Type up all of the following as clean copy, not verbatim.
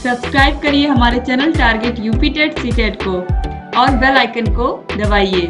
Subscribe करिए हमारे channel target UP TET CTET को और बेल आइकन को दबाइए।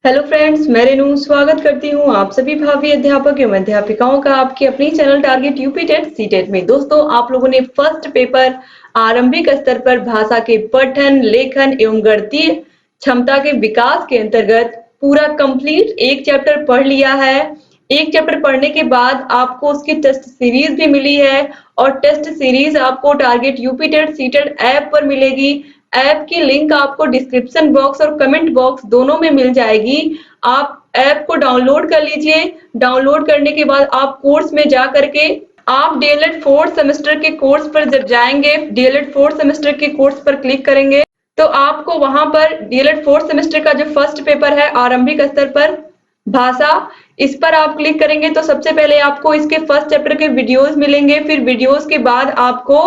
हेलो फ्रेंड्स, मैं रेनू स्वागत करती हूँ आप सभी भावी अध्यापक एवं अध्यापिकाओं का आपके अपनी channel target UP TET CTET में। दोस्तों, आप लोगों ने फर्स्ट पेपर आरंभिक स्तर पर भाषा के पठन, लेखन एवं गणितीय क्षमता के विकास के अंतर्गत पूरा कंप्लीट एक चैप्टर पढ़ लिया है। एक चैप्टर पढ़ने के बाद आपको उसकी टेस्ट सीरीज भी मिली है और टेस्ट सीरीज आपको target UP TET CTET app पर मिलेगी। ऐप की लिंक आपको डिस्क्रिप्शन बॉक्स और कमेंट बॉक्स दोनों में मिल जाएगी। आप ऐप को डाउनलोड कर लीजिए। डाउनलोड करने के बाद आप कोर्स में जा करके आप डीएलएड 4th सेमेस्टर के कोर्स पर जब जाएंगे, डीएलएड 4th सेमेस्टर के कोर्स पर क्लिक करेंगे तो आपको वहां पर डीएलएड 4th सेमेस्टर का जो फर्स्ट पेपर है आरंभिक स्तर पर भाषा, इस पर आप क्लिक करेंगे तो सबसे पहले आपको इसके फर्स्ट चैप्टर के वीडियोस मिलेंगे। फिर वीडियोस के बाद आपको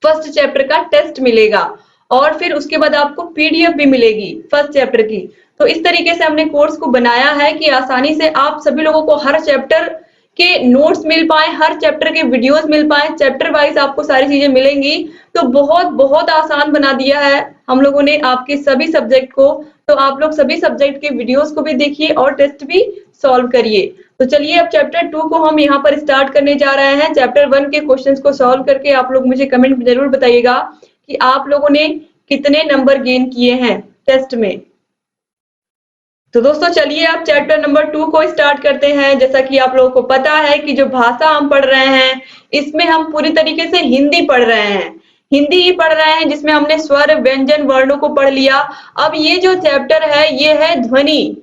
फर्स्ट चैप्टर का टेस्ट मिलेगा और फिर उसके बाद आपको पीडीएफ भी मिलेगी फर्स्ट चैप्टर की। तो इस तरीके से हमने कोर्स को बनाया है कि आसानी से आप सभी लोगों को हर चैप्टर के नोट्स मिल पाए, हर चैप्टर के वीडियोस मिल पाए, चैप्टर वाइज आपको सारी चीजें मिलेंगी। तो बहुत बहुत आसान बना दिया है हम लोगों ने आपके सभी सब्जेक्ट को। तो आप लोग सभी सब्जेक्ट के वीडियोस को भी देखिए और टेस्ट भी सॉल्व करिए। तो चलिए अब चैप्टर 2 को हम यहाँ पर स्टार्ट करने जा रहे हैं। चैप्टर 1 के क्वेश्चंस को सॉल्व करके आप लोग मुझे कमेंट में जरूर बताइएगा कि आप लोगों ने कितने नंबर गेन किए हैं टेस्ट में। तो दोस्तों चलिए अब चैप्टर नंबर 2 को स्टार्ट करते हैं। जैसा कि आप लोगों को पता है कि जो भाषा हम पढ़ रहे हैं इसमें हम पूरी तरीके से हिंदी पढ़ रहे हैं, हिंदी ही पढ़ रहे हैं, जिसमें हमने स्वर, व्यंजन, वर्णों को पढ़ लिया। अब ये जो चैप्टर है ये है ध्वनि,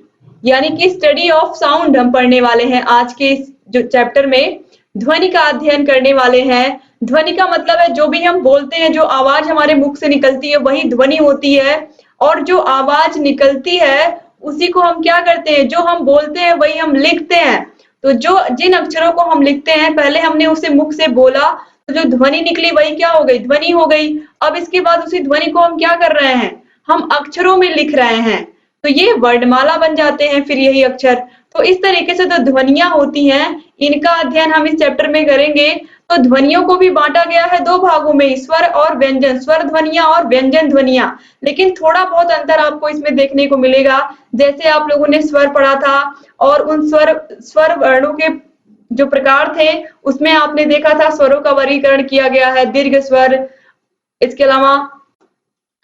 यानी कि स्टडी ऑफ साउंड हम पढ़ने वाले हैं। आज के इस जो चैप्टर में ध्वनि का अध्ययन करने वाले हैं। ध्वनि का मतलब है जो भी हम बोलते हैं, जो आवाज हमारे मुख से निकलती है वही ध्वनि होती है। और जो आवाज निकलती है उसी को हम क्या करते हैं, जो हम बोलते हैं वही हम लिखते हैं। तो जो जिन अक्षरों को हम लिखते हैं पहले हमने उसे मुख से बोला तो जो ध्वनि निकली वही क्या हो गई, ध्वनि हो गई। अब इसके बाद उसी ध्वनि को हम क्या कर रहे हैं, हम अक्षरों में लिख रहे हैं, तो ये वर्णमाला बन जाते हैं फिर यही अक्षर। तो इस तरीके से जो ध्वनियां होती हैं इनका अध्ययन हम इस चैप्टर में करेंगे। तो ध्वनियों को भी बांटा गया है 2 भागों में, स्वर और व्यंजन, स्वर ध्वनियां और व्यंजन ध्वनियां। लेकिन थोड़ा बहुत अंतर आपको इसमें देखने को मिलेगा। जैसे आप लोगों ने स्वर पढ़ा था और उन स्वर वर्णों के जो प्रकार थे उसमें आपने देखा था स्वरों का वर्गीकरण किया गया है, दीर्घ स्वर, इसके अलावा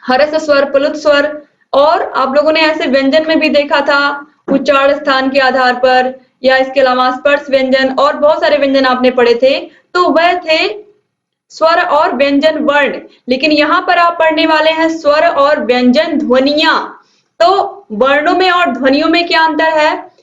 हर्ष स्वर, प्लुत स्वर। और आप लोगों ने ऐसे व्यंजन में भी देखा था उच्चारण स्थान के आधार पर, या इसके अलावा स्पर्श व्यंजन और बहुत सारे व्यंजन आपने पढ़े थे। तो वह थे स्वर और व्यंजन वर्ण। लेकिन यहाँ पर आप पढ़ने वाले हैं स्वर और व्यंजन ध्वनियां। तो वर्णों में और ध्वनियों में क्या अंतर है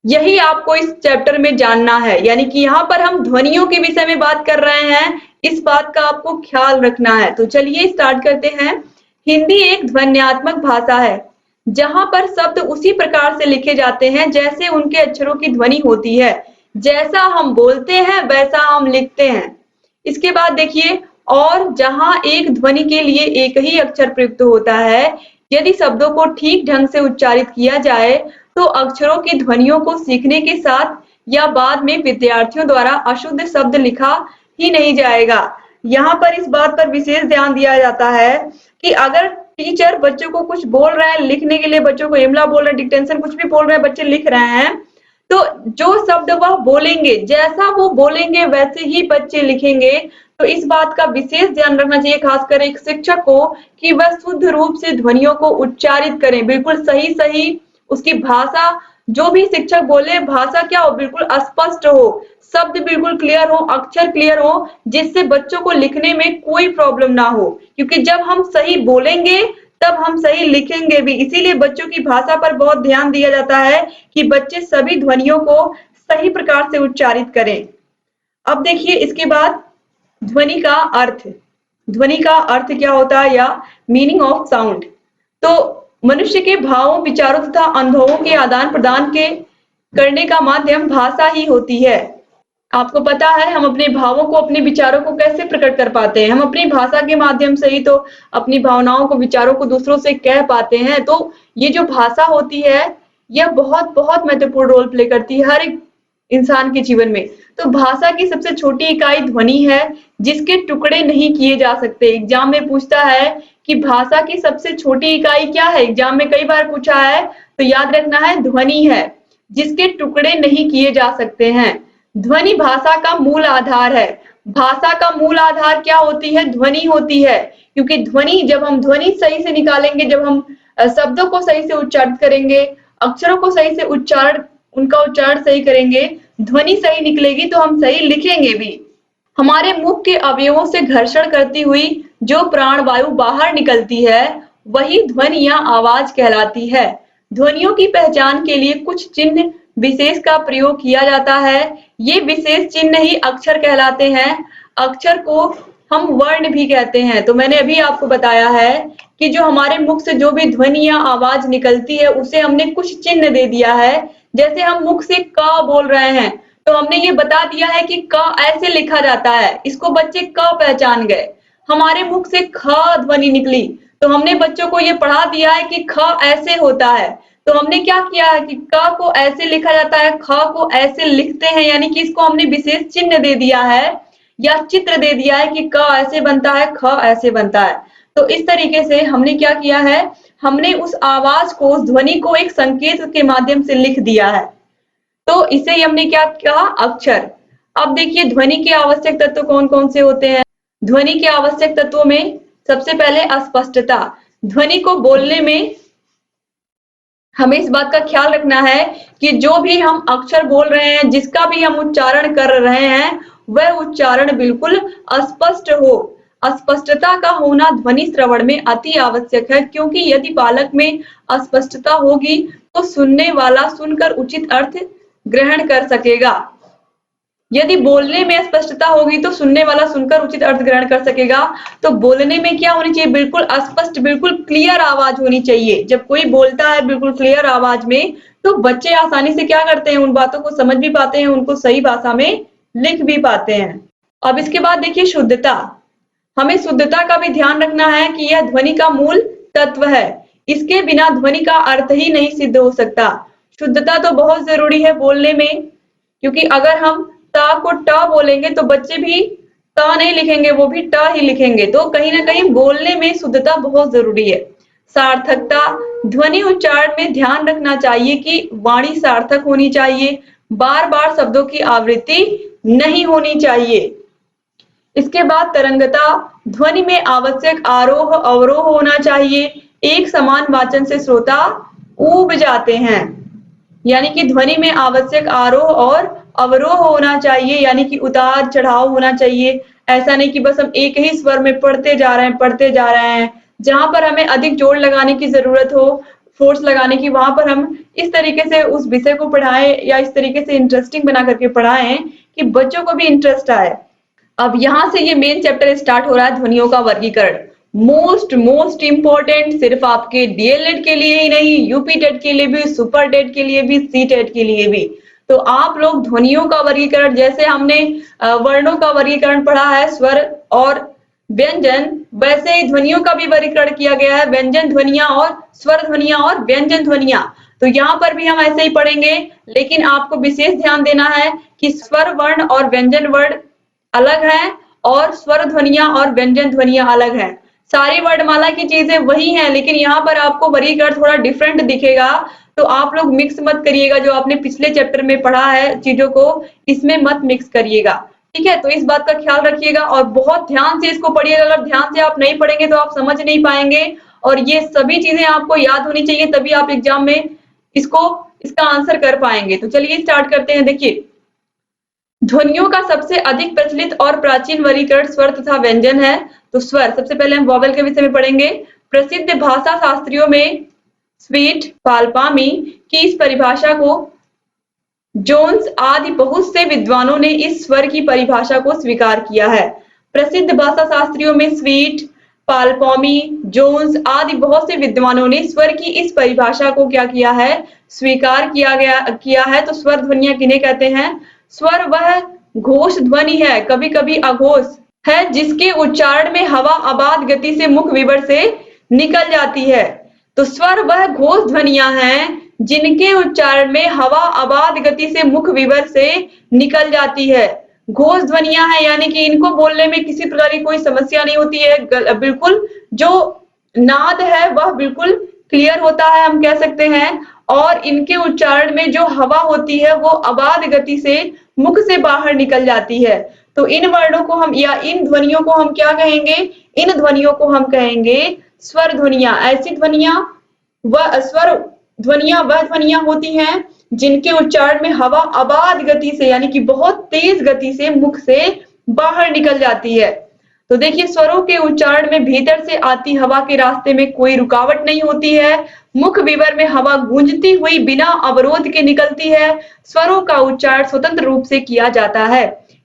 यही आपको इस चैप्टर में जानना है। यानी कि यहाँ पर हम ध्वनियों के विषय में बात कर रहे हैं, इस बात का आपको ख्याल रखना है। तो चलिए स्टार्ट करते हैं। हिंदी एक ध्वन्यात्मक भाषा है जहां पर शब्द उसी प्रकार से लिखे जाते हैं जैसे उनके अक्षरों की ध्वनि होती है। जैसा हम बोलते हैं वैसा हम लिखते हैं। इसके बाद देखिए, और जहां एक ध्वनि के लिए एक ही अक्षर प्रयुक्त होता है, यदि शब्दों को ठीक ढंग से उच्चारित किया जाए तो अक्षरों की ध्वनियों को सीखने के साथ या बाद में विद्यार्थियों द्वारा अशुद्ध शब्द लिखा ही नहीं जाएगा। यहाँ पर इस बात पर विशेष ध्यान दिया जाता है कि अगर टीचर बच्चों को कुछ बोल रहे हैं, लिखने के लिए बच्चों को इमला बोल रहे हैं, डिक्टेंशन कुछ भी बोल रहे हैं, बच्चे लिख रहे हैं, तो जो शब्द वह बोलेंगे, जैसा वो बोलेंगे वैसे ही बच्चे लिखेंगे। तो इस बात का विशेष ध्यान रखना चाहिए खासकर एक शिक्षक को कि वह शुद्ध रूप से ध्वनियों को उच्चारित करें, बिल्कुल सही सही उसकी भाषा, जो भी शिक्षक बोले भाषा क्या हो, बिल्कुल स्पष्ट हो, शब्द बिल्कुल क्लियर हो, अक्षर क्लियर हो, जिससे बच्चों को लिखने में कोई प्रॉब्लम ना हो। क्योंकि जब हम सही बोलेंगे तब हम सही लिखेंगे भी। इसीलिए बच्चों की भाषा पर बहुत ध्यान दिया जाता है कि बच्चे सभी ध्वनियों को सही प्रकार से उच्चारित करें। अब देखिए इसके बाद ध्वनि का अर्थ। ध्वनि का अर्थ क्या होता है या मीनिंग ऑफ साउंड। तो मनुष्य के भावों, विचारों तथा अनुभवों के आदान प्रदान के करने का माध्यम भाषा ही होती है। आपको पता है हम अपने भावों को, अपने विचारों को कैसे प्रकट कर पाते हैं, हम अपनी भाषा के माध्यम से ही तो अपनी भावनाओं को, विचारों को दूसरों से कह पाते हैं। तो ये जो भाषा होती है यह बहुत बहुत महत्वपूर्ण रोल प्ले करती है हर एक इंसान के जीवन में। तो भाषा की सबसे छोटी इकाई ध्वनि है, जिसके टुकड़े नहीं किए जा सकते। एग्जाम में पूछता है कि भाषा की सबसे छोटी इकाई क्या है, एग्जाम में कई बार पूछा है, तो याद रखना है ध्वनि है, जिसके टुकड़े नहीं किए जा सकते हैं। ध्वनि भाषा का मूल आधार है। भाषा का मूल आधार क्या होती है? ध्वनि होती है, क्योंकि ध्वनि, जब हम ध्वनि सही से निकालेंगे, जब हम शब्दों को सही से उच्चारित करेंगे, अक्षरों को सही से उनका उच्चारण सही करेंगे, ध्वनि सही निकलेगी तो हम सही लिखेंगे भी। हमारे मुख के अवयवों से घर्षण करती हुई जो प्राणवायु बाहर निकलती है, वही ध्वनि या आवाज कहलाती है। ध्वनियों की पहचान के लिए कुछ चिन्ह विशेष का प्रयोग किया जाता है। ये विशेष चिन्ह ही अक्षर कहलाते हैं। अक्षर को हम वर्ण भी कहते हैं। तो मैंने अभी आपको बताया है कि जो हमारे मुख से जो भी ध्वनि या आवाज निकलती है, उसे हमने कुछ चिन्ह दे दिया है। जैसे हम मुख से क बोल रहे हैं, तो हमने ये बता दिया है कि क ऐसे लिखा जाता है, इसको बच्चे क पहचान गए। हमारे मुख से ख ध्वनि निकली, तो हमने बच्चों को ये पढ़ा दिया है कि ख ऐसे होता है। तो हमने क्या किया है कि क को ऐसे लिखा जाता है, ख को ऐसे लिखते हैं, यानी कि इसको हमने विशेष चिन्ह दे दिया है या चित्र दे दिया है कि क ऐसे बनता है, ख ऐसे बनता है। तो इस तरीके से हमने क्या किया है, हमने उस आवाज को, उस ध्वनि को एक संकेत के माध्यम से लिख दिया है। तो इसे हमने क्या कहा? अक्षर। अब देखिए ध्वनि के आवश्यक तत्व कौन कौन से होते हैं। ध्वनि के आवश्यक तत्वों में सबसे पहले अस्पष्टता। ध्वनि को बोलने में हमें इस बात का ख्याल रखना है कि जो भी हम अक्षर बोल रहे हैं, जिसका भी हम उच्चारण कर रहे हैं, वह उच्चारण बिल्कुल स्पष्ट हो। अस्पष्टता का होना ध्वनि श्रवण में अति आवश्यक है, क्योंकि यदि बालक में अस्पष्टता होगी तो सुनने वाला सुनकर उचित अर्थ ग्रहण कर सकेगा। यदि बोलने में स्पष्टता होगी तो सुनने वाला सुनकर उचित अर्थ ग्रहण कर सकेगा। तो बोलने में क्या होनी चाहिए? बिल्कुल स्पष्ट, बिल्कुल क्लियर आवाज होनी चाहिए। जब कोई बोलता है बिल्कुल क्लियर आवाज में, तो बच्चे आसानी से क्या करते हैं, उन बातों को समझ भी पाते हैं, उनको सही भाषा में लिख भी पाते हैं। अब इसके बाद देखिए शुद्धता। हमें शुद्धता का भी ध्यान रखना है कि यह ध्वनि का मूल तत्व है। इसके बिना ध्वनि का अर्थ ही नहीं सिद्ध हो सकता। शुद्धता तो बहुत जरूरी है बोलने में, क्योंकि अगर हम ता को ट बोलेंगे तो बच्चे भी ता नहीं लिखेंगे, वो भी ट ही लिखेंगे। तो कहीं ना कहीं बोलने में शुद्धता बहुत जरूरी है। सार्थकता। ध्वनि उच्चारण में ध्यान रखना चाहिए कि वाणी सार्थक होनी चाहिए, बार बार शब्दों की आवृत्ति नहीं होनी चाहिए। इसके बाद तरंगता। ध्वनि में आवश्यक आरोह अवरोह होना चाहिए। एक समान वाचन से श्रोता ऊब जाते हैं, यानी कि ध्वनि में आवश्यक आरोह और अवरोह होना चाहिए, यानी कि उतार चढ़ाव होना चाहिए। ऐसा नहीं कि बस हम एक ही स्वर में पढ़ते जा रहे हैं। जहां पर हमें अधिक जोर लगाने की जरूरत हो, फोर्स लगाने की, वहां पर हम इस तरीके से उस विषय को पढ़ाएं या इस तरीके से इंटरेस्टिंग बना करके पढ़ाएं कि बच्चों को भी इंटरेस्ट आए। अब यहाँ से ये मेन चैप्टर स्टार्ट हो रहा है, ध्वनियों का वर्गीकरण। मोस्ट इंपॉर्टेंट, सिर्फ आपके डीएलएड के लिए ही नहीं, यूपी टेट के लिए भी, सुपर टेट के लिए भी, सी टेट के लिए भी। तो आप लोग ध्वनियों का वर्गीकरण, जैसे हमने वर्णों का वर्गीकरण पढ़ा है, स्वर और व्यंजन, वैसे ही ध्वनियों का भी वर्गीकरण किया गया है, व्यंजन ध्वनियां और स्वर ध्वनियां और व्यंजन ध्वनियां। तो यहाँ पर भी हम ऐसे ही पढ़ेंगे, लेकिन आपको विशेष ध्यान देना है कि स्वर वर्ण और व्यंजन वर्ण अलग है और स्वर ध्वनियां और व्यंजन ध्वनियां अलग हैं। सारी वर्णमाला की चीजें वही हैं, लेकिन यहाँ पर आपको वर्गीकरण थोड़ा डिफरेंट दिखेगा। तो आप लोग मिक्स मत करिएगा, जो आपने पिछले चैप्टर में पढ़ा है चीजों को, इसमें मत मिक्स करिएगा, ठीक है। तो इस बात का ख्याल रखिएगा और बहुत ध्यान से इसको पढ़िएगा। अगर ध्यान से आप नहीं पढ़ेंगे तो आप समझ नहीं पाएंगे, और ये सभी चीजें आपको याद होनी चाहिए, तभी आप एग्जाम में इसका आंसर कर पाएंगे। तो चलिए स्टार्ट करते हैं। देखिए, ध्वनियों का सबसे अधिक प्रचलित और प्राचीन वर्गीकरण स्वर तथा व्यंजन है। तो स्वर, सबसे पहले हम वॉवेल के विषय में पढ़ेंगे। प्रसिद्ध भाषा शास्त्रियों में स्वीट, पालपामी की इस परिभाषा को जोन्स आदि बहुत से विद्वानों ने इस स्वर की परिभाषा को स्वीकार किया है। प्रसिद्ध भाषा शास्त्रियों में स्वीट, पालपामी, जोन्स आदि बहुत से विद्वानों ने स्वर की इस परिभाषा को क्या किया है? स्वीकार किया है। तो स्वर ध्वनियां किन्हें कहते हैं? स्वर वह घोष ध्वनि है, कभी कभी अघोष है, जिसके उच्चारण में हवा अबाध गति से मुख विवर से निकल जाती है। तो स्वर वह घोष ध्वनियां हैं जिनके उच्चारण में हवा अबाध गति से मुख विवर से निकल जाती है। घोष ध्वनियां हैं, यानी कि इनको बोलने में किसी प्रकार की कोई समस्या नहीं होती है। बिल्कुल जो नाद है वह बिल्कुल क्लियर होता है, हम कह सकते हैं। और इनके उच्चारण में जो हवा होती है वो अबाध गति से मुख से बाहर निकल जाती है। तो इन वर्णों को हम या इन ध्वनियों को हम क्या कहेंगे? इन ध्वनियों को हम कहेंगे स्वर ध्वनियां। ऐसी ध्वनियां वह स्वर ध्वनियां वह ध्वनियां होती हैं जिनके उच्चारण में हवा अबाध गति से यानी कि बहुत तेज गति से मुख से बाहर निकल जाती है। तो देखिए, स्वरों के उच्चारण में भीतर से आती हवा के रास्ते में कोई रुकावट नहीं होती है। मुख विवर में हवा गूंजती हुई बिना अवरोध के निकलती है। स्वरों का उच्चारण स्वतंत्र रूप से किया जाता है।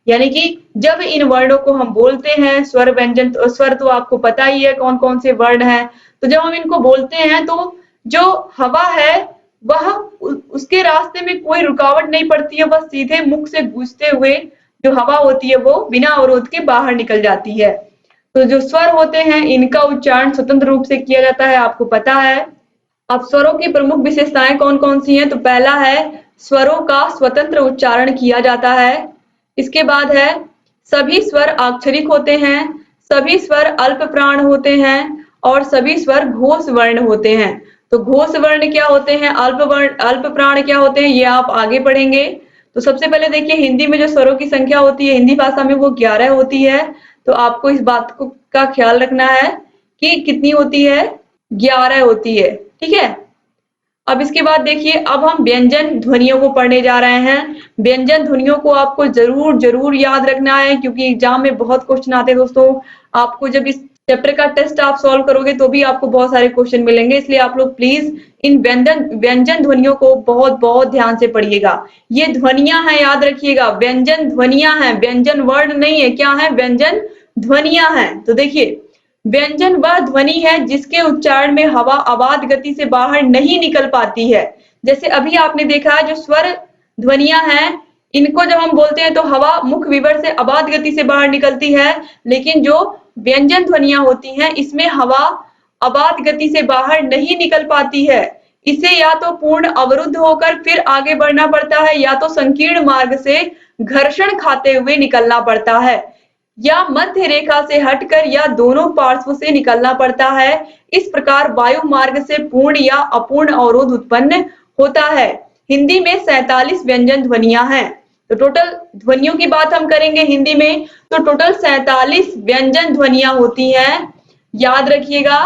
यानी कि जब इन वर्णों को हम बोलते हैं, स्वर व्यंजन स्वर तो आपको पता ही है कौन कौन से वर्ण हैं। तो जब हम इनको बोलते हैं तो जो हवा है वह उसके रास्ते में कोई रुकावट नहीं पड़ती है, वह सीधे मुख से गूंजते हुए जो हवा होती है वो बिना अवरोध के बाहर निकल जाती है। तो जो स्वर होते हैं इनका उच्चारण स्वतंत्र रूप से किया जाता है, आपको पता है। अब स्वरों की प्रमुख विशेषताएं कौन कौन सी हैं? तो पहला है स्वरों का स्वतंत्र उच्चारण किया जाता है। इसके बाद है सभी स्वर अक्षरिक होते हैं, सभी स्वर अल्प प्राण होते हैं और सभी स्वर घोष वर्ण होते हैं। तो घोष वर्ण क्या होते हैं, अल्प प्राण क्या होते हैं, ये आप आगे पढ़ेंगे। तो सबसे पहले देखिए, हिंदी में जो स्वरों की संख्या होती है हिंदी भाषा में वो 11 होती है। तो आपको इस बात को का ख्याल रखना है कि कितनी होती है, 11 होती है, ठीक है। अब इसके बाद देखिए, अब हम व्यंजन ध्वनियों को पढ़ने जा रहे हैं। व्यंजन ध्वनियों को आपको जरूर याद रखना है क्योंकि एग्जाम में बहुत क्वेश्चन आते हैं दोस्तों। आपको जब इस चैप्टर का टेस्ट आप सॉल्व करोगे तो भी आपको बहुत सारे क्वेश्चन मिलेंगे, इसलिए आप लोग प्लीज इन व्यंजन ध्वनियों को बहुत ध्यान से पढ़िएगा। ये ध्वनियां हैं, याद रखिएगा, व्यंजन ध्वनियां हैं, व्यंजन वर्ण नहीं है। क्या है? व्यंजन ध्वनियां हैं। तो देखिए, व्यंजन वह ध्वनि है जिसके उच्चारण में हवा अबाध गति से बाहर नहीं निकल पाती है। जैसे अभी आपने देखा है जो स्वर ध्वनियां हैं इनको जब हम बोलते हैं तो हवा मुख विवर से अबाध गति से बाहर निकलती है, लेकिन जो व्यंजन ध्वनियां होती हैं इसमें हवा अबाध गति से बाहर नहीं निकल पाती है। इसे या तो पूर्ण अवरुद्ध होकर फिर आगे बढ़ना पड़ता है या तो संकीर्ण मार्ग से घर्षण खाते हुए निकलना पड़ता है, या मध्य रेखा से हटकर या दोनों पार्श्व से निकलना पड़ता है। इस प्रकार वायु मार्ग से पूर्ण या अपूर्ण अवरोध उत्पन्न होता है। हिंदी में 47 व्यंजन ध्वनियां हैं। तो टोटल ध्वनियों की बात हम करेंगे हिंदी में तो टोटल 47 व्यंजन ध्वनियां होती हैं। याद रखिएगा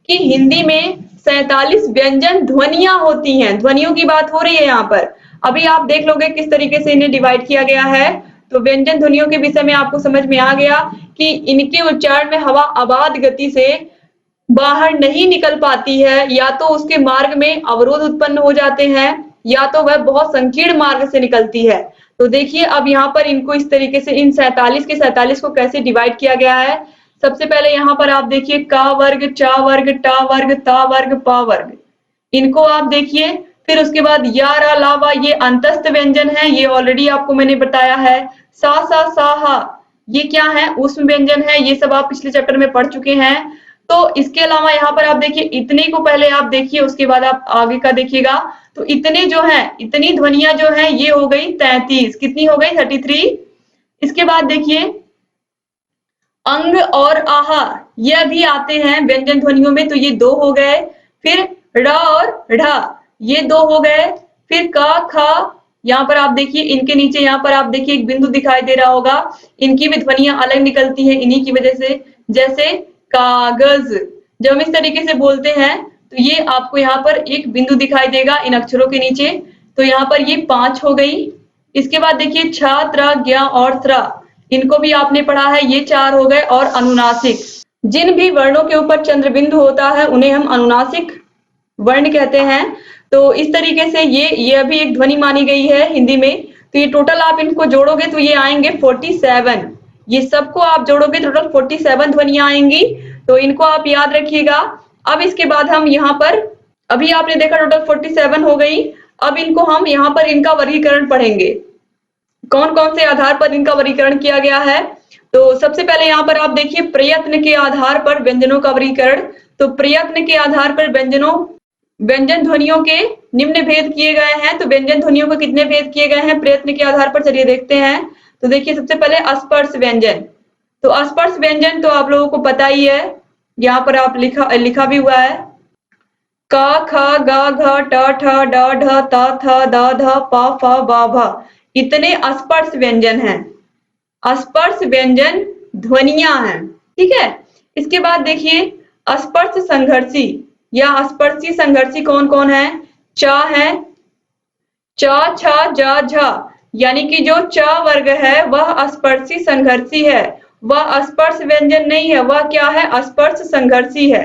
कि हिंदी में 47 व्यंजन ध्वनियां होती हैं। ध्वनियों की बात हो रही है यहाँ पर। अभी आप देख लोगे किस तरीके से इन्हें डिवाइड किया गया है। तो व्यंजन ध्वनियों के विषय में आपको समझ में आ गया कि इनके उच्चारण में हवा अबाध गति से बाहर नहीं निकल पाती है, या तो उसके मार्ग में अवरोध उत्पन्न हो जाते हैं या तो वह बहुत संकीर्ण मार्ग से निकलती है। तो देखिए, अब यहाँ पर इनको इस तरीके से इन 47 के 47 को कैसे डिवाइड किया गया है। सबसे पहले यहाँ पर आप देखिए का वर्ग, चा वर्ग, टा वर्ग, ता वर्ग, पा वर्ग, इनको आप देखिए। फिर उसके बाद या, रा, ला, वा, ये अंतस्थ व्यंजन है, ये ऑलरेडी आपको मैंने बताया है। सा, सा, सा, हा, ये क्या है? ऊष्म व्यंजन है। ये सब आप पिछले चैप्टर में पढ़ चुके हैं। तो इसके अलावा यहाँ पर आप देखिए, इतने को पहले आप देखिए, उसके बाद आप आगे का देखिएगा। तो इतने जो है, इतनी ध्वनियां जो है ये हो गई 33। कितनी हो गई? 33। इसके बाद देखिए अंग और आहा, ये भी आते हैं व्यंजन ध्वनियों में, तो ये 2 हो गए। फिर ड़ और ढ, ये 2 हो गए। फिर का, खा, यहाँ पर आप देखिए इनके नीचे यहाँ पर आप देखिए एक बिंदु दिखाई दे रहा होगा, इनकी भी ध्वनियां अलग निकलती हैं इन्हीं की वजह से। जैसे कागज, जब हम इस तरीके से बोलते हैं तो ये आपको यहाँ पर एक बिंदु दिखाई देगा इन अक्षरों के नीचे। तो यहाँ पर ये 5 हो गई। इसके बाद देखिए छ, त्र, ज्ञ और त्र, इनको भी आपने पढ़ा है, ये 4 हो गए। और अनुनासिक, जिन भी वर्णों के ऊपर चंद्र बिंदु होता है उन्हें हम अनुनासिक वर्ण कहते हैं। तो इस तरीके से ये अभी एक ध्वनि मानी गई है हिंदी में। तो ये टोटल आप इनको जोड़ोगे तो ये आएंगे 47। ये सबको आप जोड़ोगे टोटल 47 ध्वनियां आएंगी। तो इनको आप याद रखिएगा। अब इसके बाद हम यहाँ पर, अभी आपने देखा टोटल 47 हो गई। अब इनको हम यहाँ पर इनका वर्गीकरण पढ़ेंगे, कौन कौन से आधार पर इनका वर्गीकरण किया गया है। तो सबसे पहले यहाँ पर आप देखिए प्रयत्न के आधार पर व्यंजनों का वर्गीकरण। तो प्रयत्न के आधार पर व्यंजनों व्यंजन ध्वनियों के निम्न भेद किए गए हैं। तो व्यंजन ध्वनियों के कितने भेद किए गए हैं प्रयत्न के आधार पर, चलिए देखते हैं। तो देखिए सबसे पहले स्पर्श व्यंजन। तो स्पर्श व्यंजन तो आप लोगों को पता ही है, यहाँ पर आप लिखा भी हुआ है। क ख ग घ ट ठ ड ढ त थ द ध प फ ब भ इतने स्पर्श व्यंजन हैं, स्पर्श व्यंजन ध्वनियां हैं। ठीक है, इसके बाद देखिए स्पर्श संघर्षी या स्पर्शी संघर्षी कौन कौन है? च है, च छ ज झ, यानी कि जो च वर्ग है वह स्पर्शी संघर्षी है, वह स्पर्श व्यंजन नहीं है, वह क्या है? स्पर्श संघर्षी है।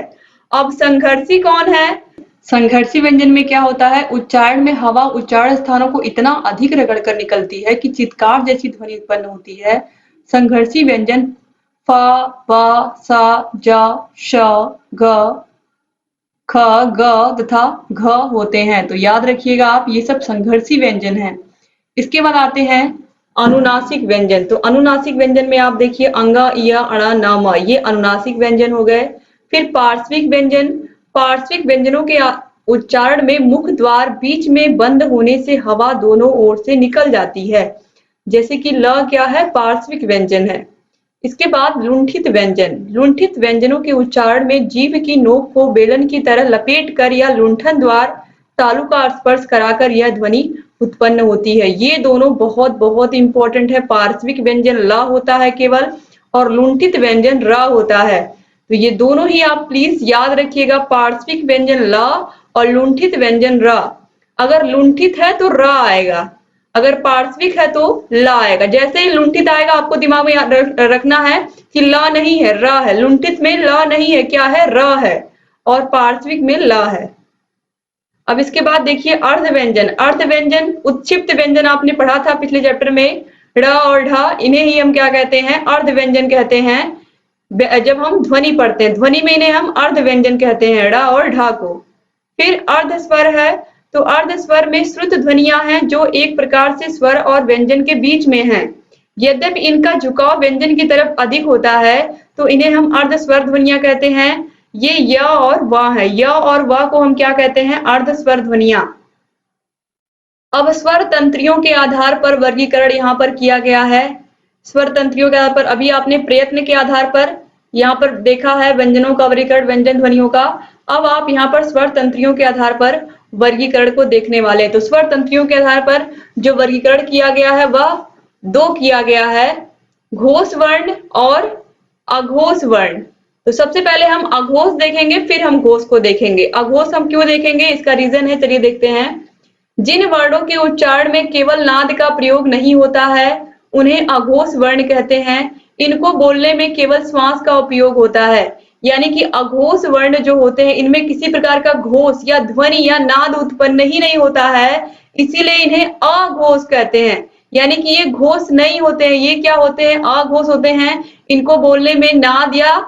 अब संघर्षी कौन है? संघर्षी व्यंजन में क्या होता है? उच्चारण में हवा उच्चारण स्थानों को इतना अधिक रगड़कर निकलती है कि चित्कार जैसी ध्वनि उत्पन्न होती है। संघर्षी व्यंजन फ, ब, स, ज, श, ग, ख, ग तथा घ होते हैं। तो याद रखिएगा आप, ये सब संघर्षी व्यंजन हैं। इसके बाद आते हैं अनुनासिक व्यंजन। तो अनुनासिक व्यंजन में आप देखिए अंगा, इया, अणा, न, म, ये अनुनासिक व्यंजन हो गए। फिर पार्श्विक व्यंजन। पार्श्विक व्यंजनों के उच्चारण में मुख द्वार बीच में बंद होने से हवा दोनों ओर से निकल जाती है, जैसे कि ल क्या है? पार्श्विक व्यंजन है। इसके बाद लुंठित व्यंजन। लुंठित व्यंजनों के उच्चारण में जीभ की नोक को बेलन की तरह लपेट कर या लुंठन द्वार तालु का स्पर्श कराकर यह ध्वनि उत्पन्न होती है। ये दोनों बहुत बहुत इंपॉर्टेंट है। पार्श्विक व्यंजन ल होता है केवल, और लुंठित व्यंजन र होता है। तो ये दोनों ही आप प्लीज याद रखिएगा, पार्श्विक व्यंजन ल और लुंठित व्यंजन र। अगर लुंठित है तो र आएगा, अगर पार्श्विक है तो ल आएगा। जैसे ही लुंठित आएगा आपको दिमाग में रखना है कि ल नहीं है, र है। लुंठित में ल नहीं है, क्या है? र है, और पार्श्विक में ल है। अब इसके बाद देखिए अर्ध व्यंजन। अर्ध व्यंजन उत्क्षिप्त व्यंजन आपने पढ़ा था पिछले चैप्टर में, ड़ और ढ, इन्हें ही हम क्या कहते हैं? अर्ध व्यंजन कहते हैं। जब हम ध्वनि पढ़ते हैं, ध्वनि में इन्हें हम अर्ध व्यंजन कहते हैं, ड़ और ढ को। फिर अर्ध स्वर है। तो अर्ध स्वर में श्रुत ध्वनियां हैं जो एक प्रकार से स्वर और व्यंजन के बीच में हैं। यद्यपि इनका झुकाव व्यंजन की तरफ अधिक होता है, तो इन्हें हम अर्ध स्वर ध्वनियां कहते हैं। ये य और व है, य और व को हम क्या कहते हैं? अर्ध स्वर ध्वनियां। अब स्वर तंत्रियों के आधार पर वर्गीकरण यहाँ पर किया गया है। स्वर तंत्रियों के आधार पर अभी आपने प्रयत्न के आधार पर यहाँ पर देखा है व्यंजनों का वर्गीकरण, व्यंजन ध्वनियों का। अब आप यहाँ पर स्वर तंत्रियों के आधार पर वर्गीकरण को देखने वाले हैं। तो स्वर तंत्रियों के आधार पर जो वर्गीकरण किया गया है वह दो किया गया है, घोष वर्ण और अघोष वर्ण। तो सबसे पहले हम अघोष देखेंगे, फिर हम घोष को देखेंगे। अघोष हम क्यों देखेंगे, इसका रीजन है, चलिए देखते हैं। जिन वर्णों के उच्चारण में केवल नाद का प्रयोग नहीं होता है उन्हें अघोष वर्ण कहते हैं। इनको बोलने में केवल श्वास का उपयोग होता है, यानी कि अघोष वर्ण जो होते हैं इनमें किसी प्रकार का घोष या ध्वनि या नाद उत्पन्न ही नहीं होता है, इसीलिए इन्हें अघोष कहते हैं। यानी कि ये घोष नहीं होते हैं, ये क्या होते हैं? अघोष होते हैं। इनको बोलने में नाद या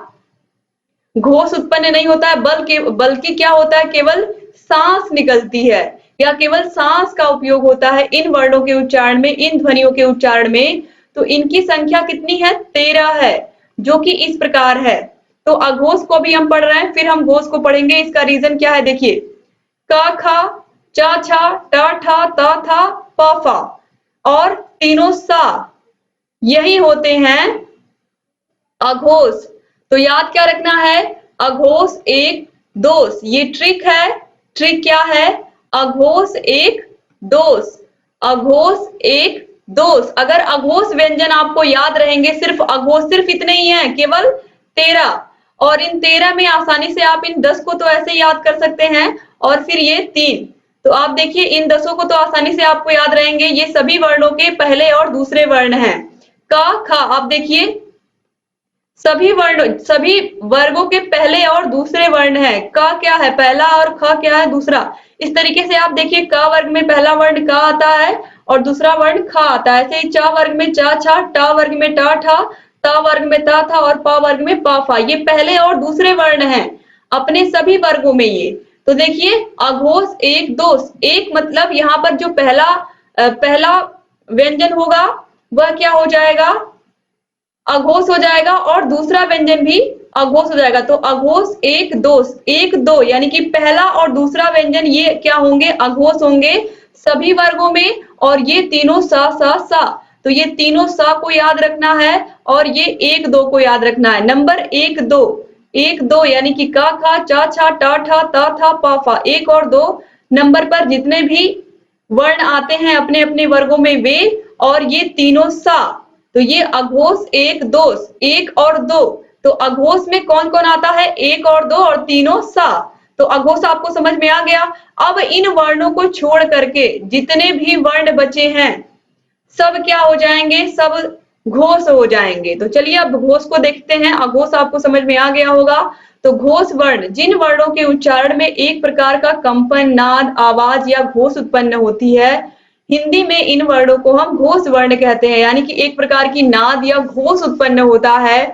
घोष उत्पन्न नहीं होता है, बल्कि क्या होता है? केवल सांस निकलती है या केवल सांस का उपयोग होता है इन वर्णों के उच्चारण में, इन ध्वनियों के उच्चारण में। तो इनकी संख्या कितनी है? 13 है, जो कि इस प्रकार है। तो अघोष को भी हम पढ़ रहे हैं, फिर हम घोष को पढ़ेंगे। इसका रीजन क्या है देखिए, क ख च छ ट ठ त थ प फ और तीनों सा, यही होते हैं अघोष। तो याद क्या रखना है? अघोष एक दोष, ये ट्रिक है। ट्रिक क्या है? अघोष एक दोष, अघोष एक दोष। अगर अघोष व्यंजन आपको याद रहेंगे, सिर्फ अघोष सिर्फ इतने ही हैं, केवल 13, और इन 13 में आसानी से आप इन 10 को तो ऐसे याद कर सकते हैं, और फिर ये 3। तो आप देखिए इन 10 को तो आसानी से आपको याद रहेंगे। ये सभी वर्णों के पहले और दूसरे वर्ण हैं। क ख, आप देखिए सभी वर्गों के पहले और दूसरे वर्ण है। क क्या है? पहला, और ख क्या है? दूसरा। इस तरीके से आप देखिए क वर्ग में पहला वर्ण क आता है और दूसरा वर्ण ख आता है। ऐसे ही च वर्ग में च छ, ट वर्ग में ट ठ, त वर्ग में त थ और प वर्ग में प फ। ये पहले और दूसरे वर्ण हैं अपने सभी वर्गों में ये। तो देखिए अघोष एक दोष, एक मतलब यहाँ पर जो पहला व्यंजन होगा वह क्या हो जाएगा? अघोष हो जाएगा, और दूसरा व्यंजन भी अघोष हो जाएगा। तो अघोष एक दोष, एक दो यानी कि पहला और दूसरा व्यंजन ये क्या होंगे, अघोष होंगे सभी वर्गों में। और ये तीनों सा, तो ये तीनों सा को याद रखना है और ये एक दो को याद रखना है। नंबर एक दो, एक दो यानी कि का खा चा छा टा ठा ता था पा फा, एक और दो नंबर पर जितने भी वर्ण आते हैं अपने अपने वर्गों में वे, और ये तीनों सा। तो ये अघोष एक दोष, एक और दो। तो अघोष में कौन कौन आता है, एक और दो और तीनों सा। तो अघोष आपको समझ में आ गया। अब इन वर्णों को छोड़ करके जितने भी वर्ण बचे हैं सब क्या हो जाएंगे, सब घोष हो जाएंगे। तो चलिए अब घोष को देखते हैं। अघोष आपको समझ में आ गया होगा। तो घोष वर्ण जिन वर्णों के उच्चारण में एक प्रकार का कंपन, नाद, आवाज या घोष उत्पन्न होती है, हिंदी में इन वर्णों को हम घोष वर्ण कहते हैं, यानी कि एक प्रकार की नाद या घोष उत्पन्न होता है।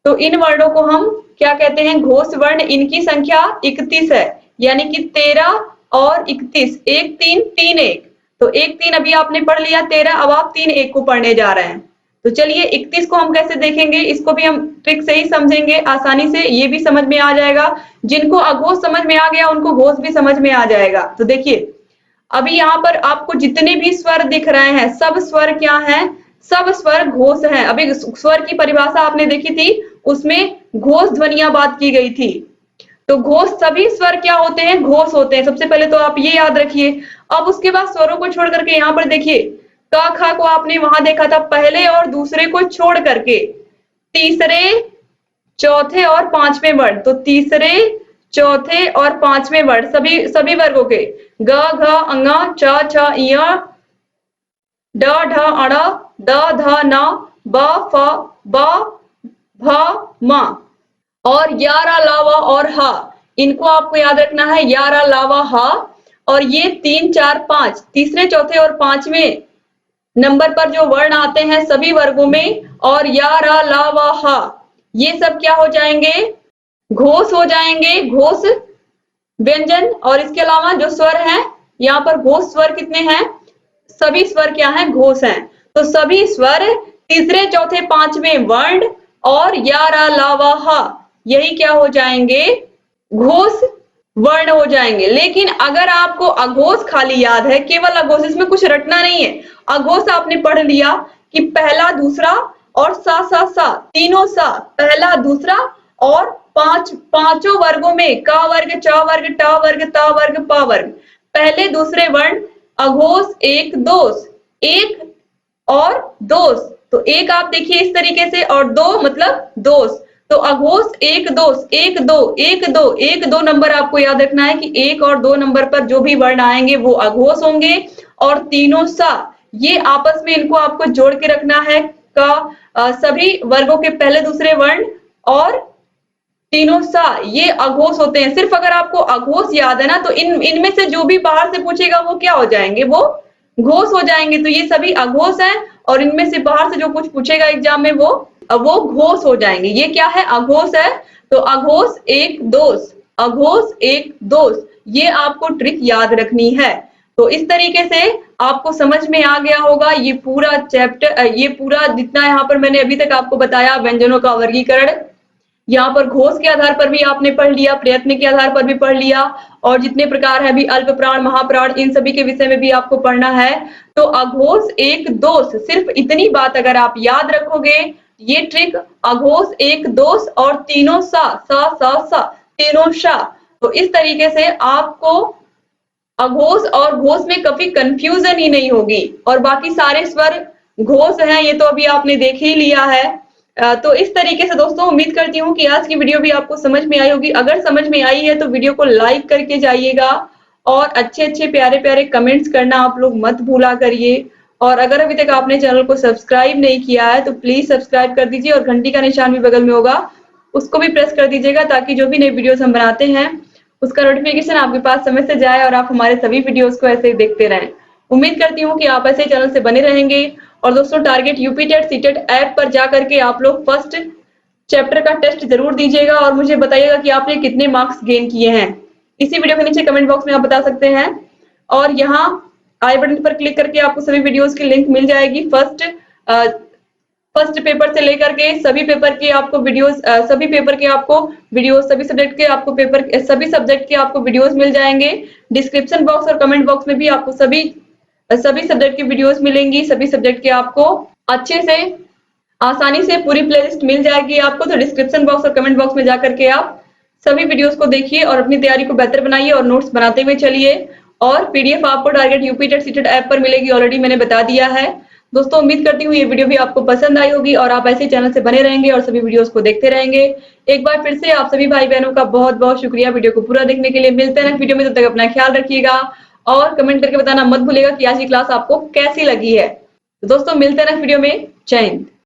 तो इन वर्णों को हम क्या कहते हैं, घोष वर्ण। इनकी संख्या 31 है, यानी कि 13 और 31, 1 3 3 1। तो 1 3 अभी आपने पढ़ लिया, 13 अब आप 3 1 को पढ़ने जा रहे हैं। तो चलिए 31 को हम कैसे देखेंगे, इसको भी हम ट्रिक से ही समझेंगे आसानी से, ये भी समझ में आ जाएगा। जिनको अघोष समझ में आ गया उनको घोष भी समझ में आ जाएगा। तो देखिए अभी यहाँ पर आपको जितने भी स्वर दिख रहे हैं सब स्वर क्या हैं, सब स्वर घोष हैं। अभी स्वर की परिभाषा आपने देखी थी, उसमें घोष ध्वनियां बात की गई थी। तो घोष सभी स्वर क्या होते हैं, घोष होते हैं। सबसे पहले तो आप ये याद रखिए। अब उसके बाद स्वरों को छोड़ करके यहाँ पर देखिए, का खा को आपने वहां देखा था पहले और दूसरे को छोड़ करके तीसरे, चौथे और पांचवें वर्ण। तो तीसरे, चौथे और पांचवें वर्ण सभी वर्गों के ग घ अंगा च छ इय ड ढ अण द ध न ब फ ब भ म और या रा लावा और हा, इनको आपको याद रखना है, या रा लावा हा। और ये 3 4 5 तीसरे, चौथे और पांचवें नंबर पर जो वर्ण आते हैं सभी वर्गों में, और या रा लावा हा, ये सब क्या हो जाएंगे, घोष हो जाएंगे, घोष व्यंजन। और इसके अलावा जो स्वर हैं, यहाँ पर घोष स्वर कितने हैं, सभी स्वर क्या हैं, घोष हैं। तो सभी स्वर तीसरे, चौथे, पांचवें वर्ण और या रा लावा हा, यही क्या हो जाएंगे, घोष वर्ण हो जाएंगे। लेकिन अगर आपको अघोष खाली याद है, केवल अघोष, इसमें कुछ रटना नहीं है, अघोष आपने पढ़ लिया कि पहला, दूसरा और सा तीनों सा, पहला, दूसरा और पांचों वर्गों में का वर्ग, च वर्ग, ट वर्ग, ता वर्ग, पा वर्ग, पहले दूसरे वर्ण अघोष एक दोष, एक और दोष। तो एक आप देखिए इस तरीके से, और दो मतलब दोष। तो अघोष एक दोष, एक दो, एक दो, एक दो नंबर आपको याद रखना है कि एक और दो नंबर पर जो भी वर्ण आएंगे वो अघोष होंगे। और तीनों सा, ये आपस में इनको आपको जोड़ के रखना है, का सभी वर्गों के पहले दूसरे वर्ण और तीनों सा, ये अघोष होते हैं। सिर्फ अगर आपको अघोष याद है ना, तो इनमें से जो भी बाहर से पूछेगा वो क्या हो जाएंगे, वो घोष हो जाएंगे। तो ये सभी अघोष हैं, और इनमें से बाहर से जो कुछ पूछेगा एग्जाम में वो घोष हो जाएंगे। ये क्या है, अघोष है। तो अघोष एक दोष, अघोष एक दोष, ये आपको ट्रिक याद रखनी है। तो इस तरीके से आपको समझ में आ गया होगा ये पूरा चैप्टर, ये पूरा जितना यहाँ पर मैंने अभी तक आपको बताया व्यंजनों का वर्गीकरण। यहाँ पर घोष के आधार पर भी आपने पढ़ लिया, प्रयत्न के आधार पर भी पढ़ लिया, और जितने प्रकार है अभी अल्प प्राण, महाप्राण, इन सभी के विषय में भी आपको पढ़ना है। तो अघोष एक दोष, सिर्फ इतनी बात अगर आप याद रखोगे, ये ट्रिक अघोष एक दोष और तीनों सा तीनों शा, तो इस तरीके से आपको अघोष और घोष में कभी कंफ्यूजन ही नहीं होगी। और बाकी सारे स्वर घोष हैं, ये तो अभी आपने देख ही लिया है। तो इस तरीके से दोस्तों उम्मीद करती हूँ कि आज की वीडियो भी आपको समझ में आई होगी। अगर समझ में आई है तो वीडियो को लाइक करके जाइएगा, और अच्छे प्यारे प्यारे कमेंट्स करना आप लोग मत भूला करिए। और अगर अभी तक आपने चैनल को सब्सक्राइब नहीं किया है तो प्लीज सब्सक्राइब कर दीजिए, और घंटी का निशान भी बगल में होगा, उसको भी प्रेस कर दीजिएगा, ताकि जो भी नई वीडियोस हम बनाते हैं उसका नोटिफिकेशन आपके पास समय से जाए और आप हमारे सभी वीडियोस को ऐसे ही देखते रहें। उम्मीद करती हूँ कि आप ऐसे चैनल से बने रहेंगे। और दोस्तों target UP TET CTET app पर जा करके आप लोग फर्स्ट चैप्टर का टेस्ट जरूर दीजिएगा, और मुझे बताइएगा कि आपने कितने मार्क्स गेन किए हैं। इसी वीडियो के नीचे कमेंट बॉक्स में आप बता सकते हैं, और यहाँ आई बटन पर क्लिक करके आपको सभी वीडियोस की लिंक मिल जाएगी। फर्स्ट पेपर से लेकर के सभी पेपर के आपको वीडियोस, सभी पेपर के आपको वीडियोस, सभी सब्जेक्ट के आपको पेपर, सभी सब्जेक्ट के आपको वीडियोस मिल जाएंगे। डिस्क्रिप्शन बॉक्स और कमेंट बॉक्स में भी आपको सभी सब्जेक्ट की वीडियोस मिलेंगी। सभी सब्जेक्ट के आपको अच्छे से, आसानी से पूरी प्लेलिस्ट मिल जाएगी आपको। तो डिस्क्रिप्शन बॉक्स और कमेंट बॉक्स में जाकर के आप सभी वीडियोस को देखिए और अपनी तैयारी को बेहतर बनाइए और नोट्स बनाते हुए चलिए। और पीडीएफ आपको target UP TET CTET app पर मिलेगी, ऑलरेडी मैंने बता दिया है। दोस्तों उम्मीद करती हूँ ये वीडियो भी आपको पसंद आई होगी और आप ऐसे चैनल से बने रहेंगे और सभी वीडियोस को देखते रहेंगे। एक बार फिर से आप सभी भाई बहनों का बहुत बहुत शुक्रिया वीडियो को पूरा देखने के लिए। मिलते हैं नेक्स्ट वीडियो में, तब तक अपना ख्याल रखिएगा और कमेंट करके बताना मत भूलिएगा कि आज की क्लास आपको कैसी लगी है। तो दोस्तों मिलते हैं नेक्स्ट वीडियो में। जय हिंद।